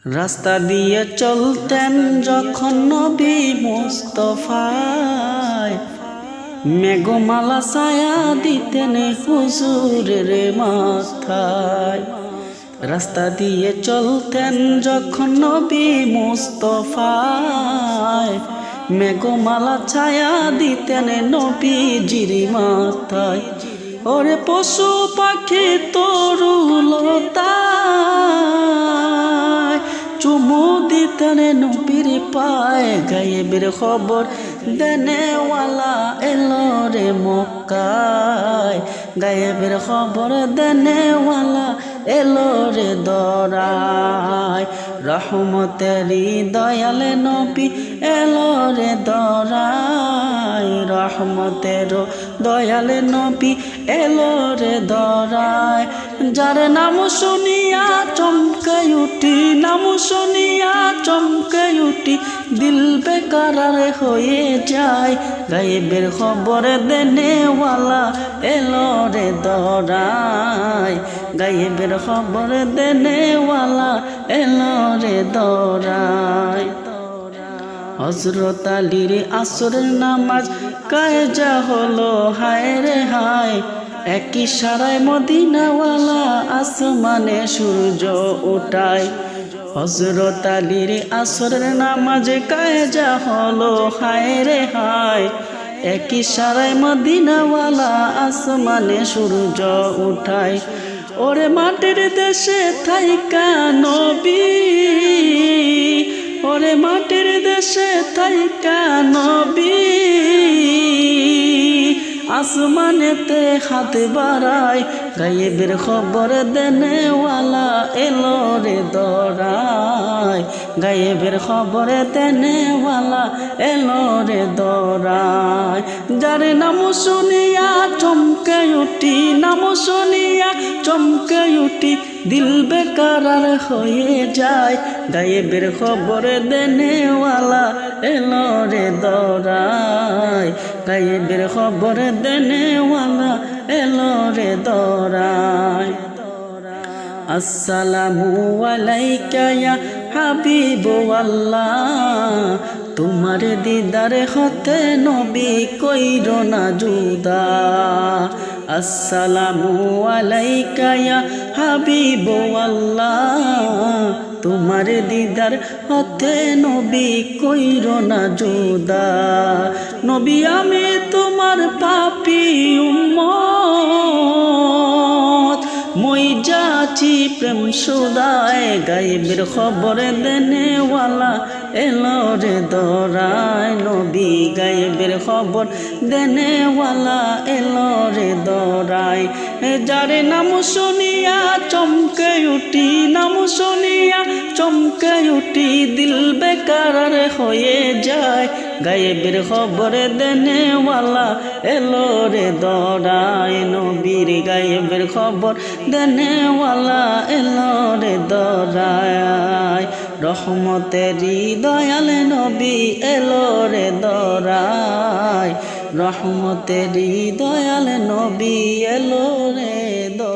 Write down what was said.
রাস্তা দিয়ে চলতেন যখন নবী মুস্তাফায়, মেঘমালা ছায়া দিতেন হুজুরের মাথায়। রাস্তা দিয়ে চলতেন যখন নবী মুস্তাফায়, মেঘমালা ছায়া দিতেন নবীজির মাথায়। ওরে পশু পাখি তরুলতায় চুমু দিতেন নবীর পায়। গায়েবের খবর দেনেওয়ালা এলো রে মক্কায়, গায়েবের খবর দেনেওয়ালা এলো রে দরায়। রহমতেরি দয়াল নবী এলো রে দরায়, রহমতের দয়াল নবী এলো রে দরায়। যার নাম শুনিয়া চমকে উঠি, নাম শুনিয়া চমকে উঠি, দিল বেকারার হয়ে যায়। গায়েবের খবর দেনেওয়ালা এলো রে দরায়, গায়েবের খবর দেনেওয়ালা এলো রে দরায়। হযরত আলীর আসরের নামাজ কায়জা হলো হায় রে হায়, একই ইশারায় মদিনাওয়ালা আসমানে সূর্য উঠায়। হযরত আলীর আসরের নামাজ কায়জা হলো হায় রে হায়, একই ইশারায় মদিনাওয়ালা আসমানে সূর্য উঠায়। ওরে মাটির দেশে থাইকা নবী, ওরে মাটির দেশে থাইকা নবী, আসমানেতে হাত বাড়ায়। গায়েবের খবর দেনেওয়ালা এলো রে দরায়, গায়েবের খবর দেনেওয়ালা এলো রে দরায়। যার নাম শুনিয়া চমকে উঠি, নাম শুনিয়া চমকে উঠি, দিল বেকারার হয়ে যায়। গায়েবের খবর দেনেওয়ালা এলো রে দরায়, গায়েবের খবর দেনেওয়ালা এলো রে দরায়। আসসালামু আলাইকা ইয়া হাবিবাল্লাহ, তোমার দিদার হতে নবী কইরো না জুদা। আসসালামু আলাইকা ইয়া হাবিবাল্লাহ, তোমার দিদার হতে নবী কইরো না জুদা। নবী আমি তোমার পাপী উম্মত, মই যাচ্ছি প্রেম সুদায়। গায়েবের খবর দেনেওয়ালা এলো রে দরায়, নবী গায়েবের খবর দেনেওয়ালা এলো রে দরায়। যার নাম শুনিয়া চমকে উঠি, নাম শুনিয়া চমকে উঠি, দিল বেকারার হয়ে যায়। গায়েবের খবর দেনেওয়ালা এলো রে দরায়, নবীর গায়েবের খবর দেনেওয়ালা এলো রে দরায়। রহমতেরি দয়াল নবী এলো রে দরায়, রহমতেরি দয়াল নবী এলো রে দরায়।